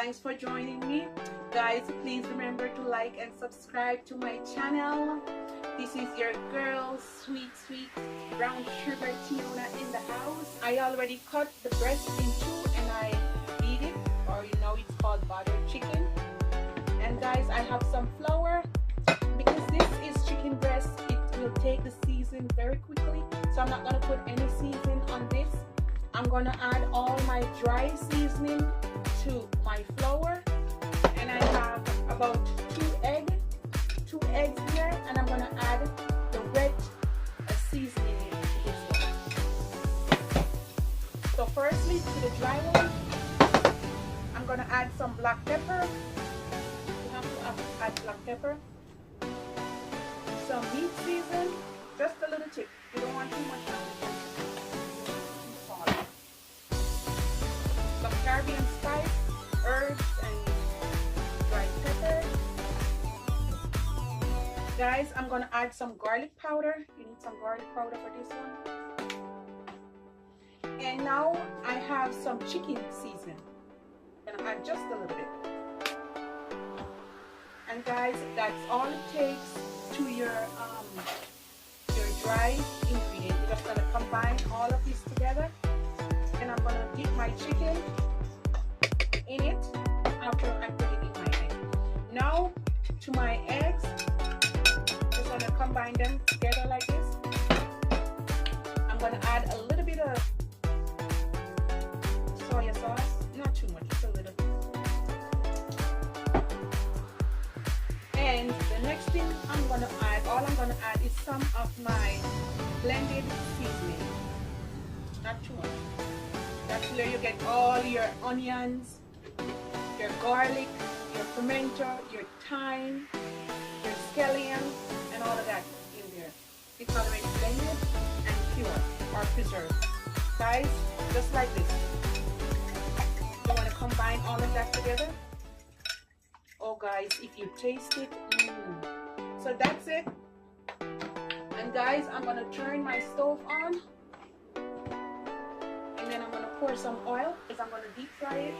Thanks for joining me. Guys, please remember to like and subscribe to my channel. This is your girl, sweet brown sugar tuna in the house. I already cut the breast in two and I beat it, or you know, it's called battered chicken. And guys, I have some flour. Because this is chicken breast, it will take the season very quickly. So I'm not going to put any seasoning on this. I'm going to add all my dry seasoning to my flour. And I have about two eggs here. And I'm going to add the red seasoning to this one. So firstly, to the dry one, I'm going to add some black pepper. You have to add black pepper. Some meat season, just a little tip. You don't want too much salt. Some Caribbean spice, herbs, and dried pepper. Guys, I'm gonna add some garlic powder. You need some garlic powder for this one. And now I have some chicken seasoning. I'm gonna add just a little bit. And guys, that's all it takes to your dry ingredient. We're just gonna combine all of this together, and I'm gonna dip my chicken in it after I put it in my egg. Now to my eggs, just gonna combine them together like this. I'm gonna add a little bit of soy sauce, not too much, just a little. And the next thing I'm going to add, all I'm going to add is some of my blended seasoning. Not too much. That's where you get all your onions, your garlic, your pimento, your thyme, your scallion, and all of that in there. It's already blended and pure or preserved. Guys, just like this. You want to combine all of that together. Oh guys, if you taste it, So that's it. And guys, I'm gonna turn my stove on, and then I'm gonna pour some oil because I'm gonna deep fry it.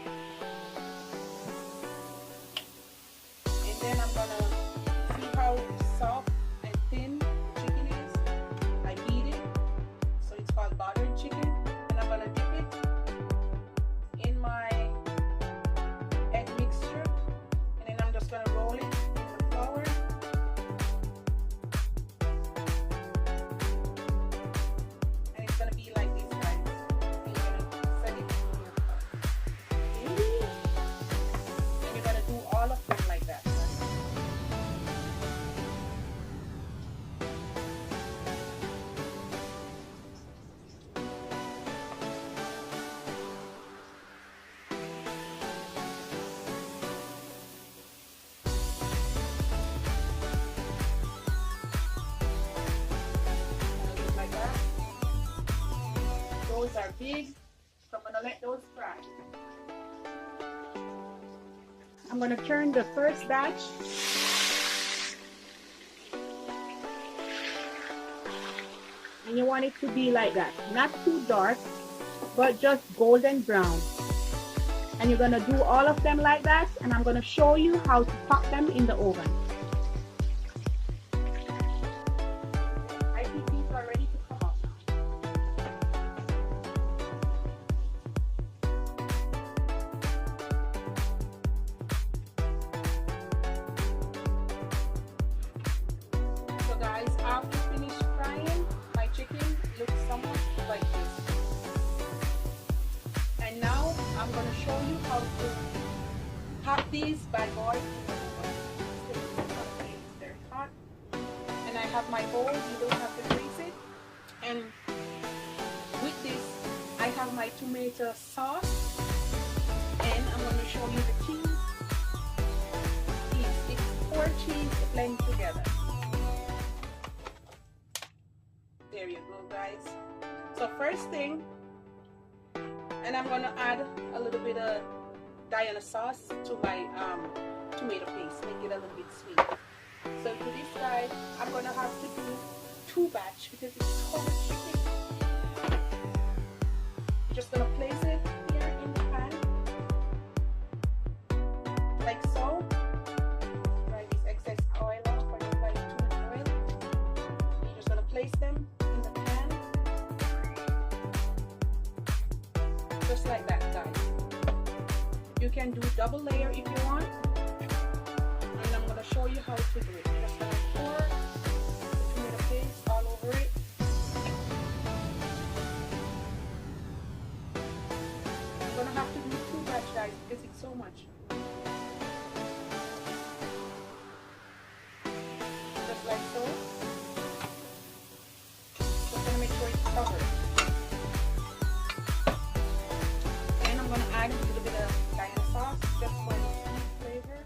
And then I'm gonna see how soft and thin the chicken is. I beat it, so it's called battered chicken. And I'm gonna dip it in my egg mixture. Just gonna roll it in the flour. And it's gonna be like this, guys. And you're gonna set it in your pot. And you're gonna do all of them like that. Those are big, so I'm going to let those fry. I'm going to turn the first batch. And you want it to be like that. Not too dark, but just golden brown. And you're going to do all of them like that, and I'm going to show you how to pop them in the oven. After finished frying, my chicken looks somewhat like this. And now I'm going to show you how to pop these bad boys in the oven. It's very hot. And I have my bowl, you don't have to grease it. And with this, I have my tomato sauce. And I'm going to show you the cheese. It's 4 cheese blended together. There you go, guys. So first thing, and I'm gonna add a little bit of Diana sauce to my tomato paste, make it a little bit sweet. So to this side, I'm gonna have to do 2 batch because it's so much chicken. You're just gonna place it here in the pan. place them in the pan. Just like that, guys. You can do double layer if you want. And I'm going to show you how to do it. Just going to pour the tomato paste all over it. I'm going to have to do 2 batch, guys, because it's so much. Just like so. Just going to make sure it's covered. Then I'm going to add a little bit of Diana sauce just for the sweet flavor.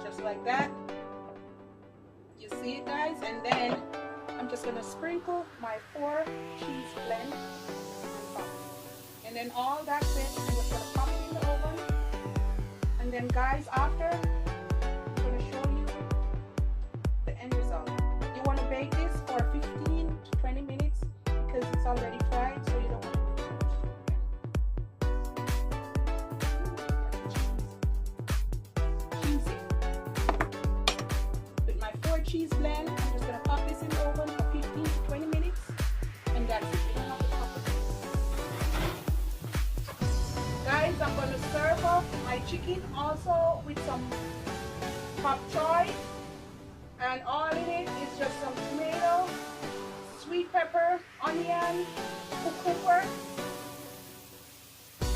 Just like that. You see it, guys? And then I'm just going to sprinkle my 4 cheese blend on top. And then all that's it. I'm just going to pop it in the oven. And then, guys, after, I'm going to show you the end result. You want to bake this for 15 to 20 minutes because it's already fried, so you don't want to do it. Cheesy. With my 4 cheese blend, I'm just going to pop this in the oven for 15 to 20 minutes, and that's it. You don't have to pop it. Guys, I'm going to serve up my chicken also with some pop choy, and all in it is just some tomato, sweet pepper, onion, cucumber,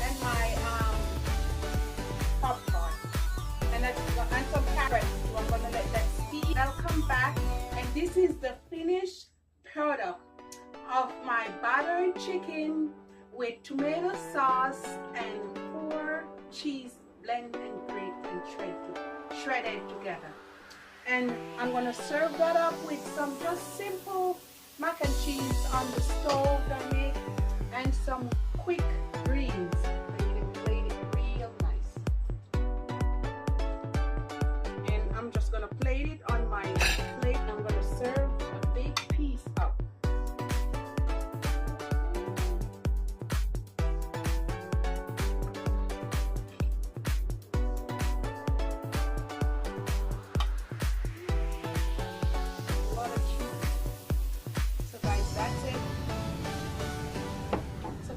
and my pop choy, and some carrots. So I'm gonna let that steam. I'll come back, and this is the finished product of my battered chicken with tomato sauce and 4 cheese blend and grate and shredded together. And I'm going to serve that up with some just simple mac and cheese on the stove that I make and some quick greens. And you can plate it real nice. And I'm just going to plate it on my plate. I'm going to serve a big piece up.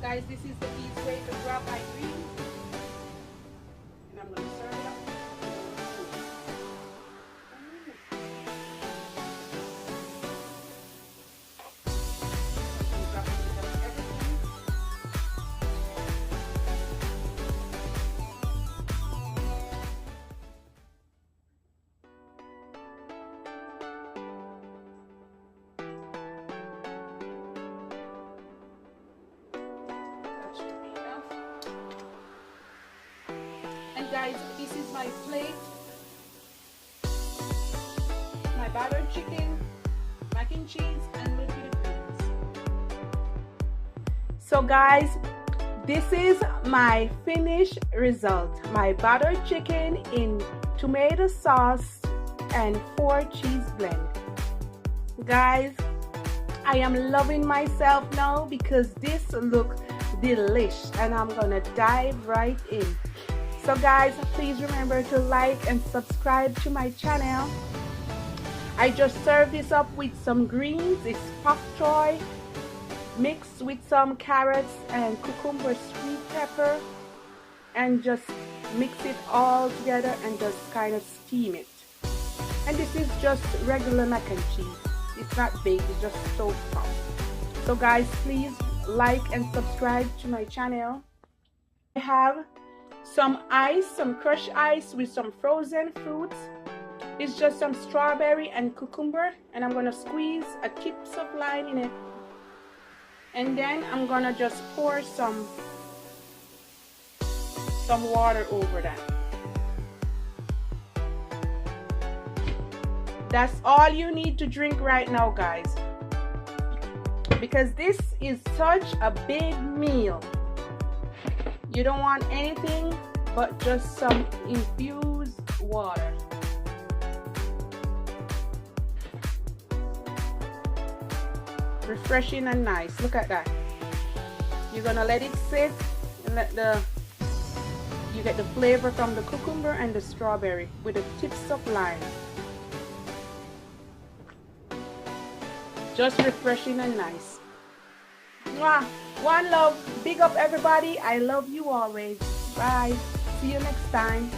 Guys, this is the easy way to grab my greens, and I'm going to serve it up. Guys, this is my plate, my battered chicken, mac and cheese, and little bit of greens. So guys, this is my finished result. My battered chicken in tomato sauce and 4 cheese blend. Guys, I am loving myself now because this looks delish, and I'm gonna dive right in. So guys, please remember to like and subscribe to my channel. I just served this up with some greens. It's pak choy mixed with some carrots and cucumber, sweet pepper, and just mix it all together and just kind of steam it. And this is just regular mac and cheese. It's not baked, it's just so soft. So guys, please like and subscribe to my channel. I have some ice, some crushed ice with some frozen fruits. It's just some strawberry and cucumber, and I'm gonna squeeze a tips of lime in it, and then I'm gonna just pour some water over that. That's all you need to drink right now, guys, because this is such a big meal. You don't want anything but just some infused water. Refreshing and nice. Look at that. You're gonna let it sit and let You get the flavor from the cucumber and the strawberry with the tips of lime. Just refreshing and nice. Mwah. One love. Big up everybody. I love you always. Bye. See you next time.